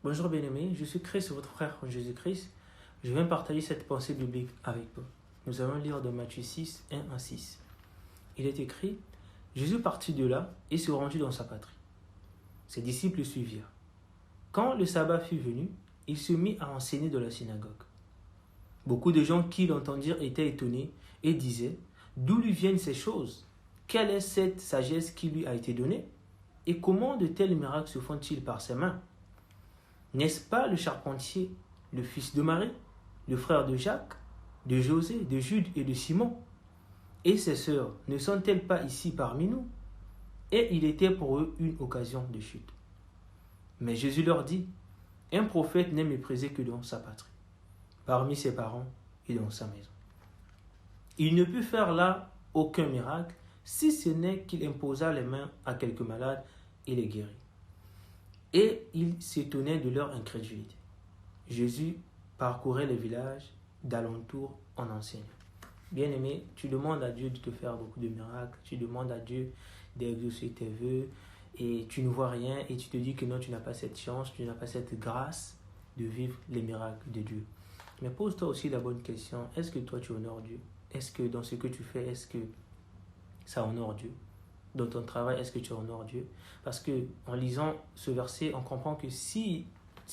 Bonjour bien-aimés, je suis Christ, votre frère en Jésus-Christ. Je viens partager cette pensée biblique avec vous. Nous allons lire de Matthieu 6, 1 à 6. Il est écrit, Jésus partit de là et se rendit dans sa patrie. Ses disciples le suivirent. Quand le sabbat fut venu, il se mit à enseigner dans la synagogue. Beaucoup de gens qui l'entendirent étaient étonnés et disaient, d'où lui viennent ces choses? Quelle est cette sagesse qui lui a été donnée? Et comment de tels miracles se font-ils par ses mains? N'est-ce pas le charpentier, le fils de Marie, le frère de Jacques, de José, de Jude et de Simon? Et ses sœurs ne sont-elles pas ici parmi nous? Et il était pour eux une occasion de chute. Mais Jésus leur dit, un prophète n'est méprisé que dans sa patrie, parmi ses parents et dans sa maison. Il ne put faire là aucun miracle, si ce n'est qu'il imposa les mains à quelques malades et les guérit. Et ils s'étonnaient de leur incrédulité. Jésus parcourait les villages d'alentour en enseignant. Bien-aimé, tu demandes à Dieu de te faire beaucoup de miracles, tu demandes à Dieu d'exaucer tes vœux, et tu ne vois rien, et tu te dis que non, tu n'as pas cette chance, tu n'as pas cette grâce de vivre les miracles de Dieu. Mais pose-toi aussi la bonne question, est-ce que toi tu honores Dieu? Est-ce que dans ce que tu fais, est-ce que ça honore Dieu? Dans ton travail, est-ce que tu honores Dieu? Parce que en lisant ce verset, on comprend que s'il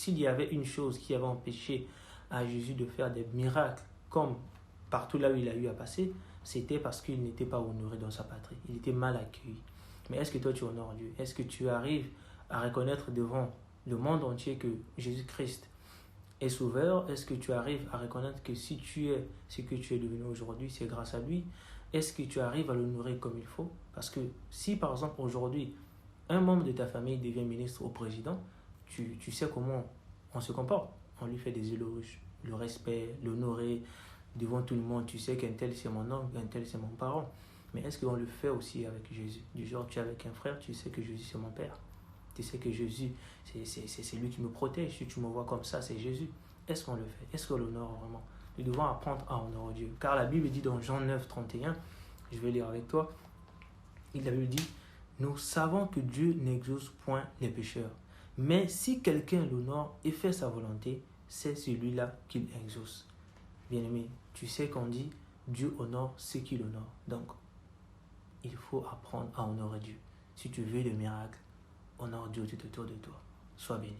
y avait une chose qui avait empêché à Jésus de faire des miracles, comme partout là où il a eu à passer, c'était parce qu'il n'était pas honoré dans sa patrie. Il était mal accueilli. Mais est-ce que toi tu honores Dieu? Est-ce que tu arrives à reconnaître devant le monde entier que Jésus-Christ est sauveur? Est-ce que tu arrives à reconnaître que si tu es ce que tu es devenu aujourd'hui, c'est grâce à lui? Est-ce que tu arrives à l'honorer comme il faut? Parce que si par exemple aujourd'hui, un membre de ta famille devient ministre ou président, tu sais comment on se comporte. On lui fait des éloges, le respect, l'honorer devant tout le monde. Tu sais qu'un tel c'est mon oncle, un tel c'est mon parent. Mais est-ce qu'on le fait aussi avec Jésus? Du genre, tu es avec un frère, tu sais que Jésus c'est mon père. Tu sais que Jésus, c'est lui qui me protège. Si tu me vois comme ça, c'est Jésus. Est-ce qu'on le fait? Est-ce qu'on l'honore vraiment? Nous devons apprendre à honorer Dieu. Car la Bible dit dans Jean 9, 31, je vais lire avec toi, la Bible dit, nous savons que Dieu n'exauce point les pécheurs. Mais si quelqu'un l'honore et fait sa volonté, c'est celui-là qu'il exauce. Bien-aimé, tu sais qu'on dit, Dieu honore ceux qui l'honorent. Donc, il faut apprendre à honorer Dieu. Si tu veux le miracle, honore Dieu tout autour de toi. Sois béni.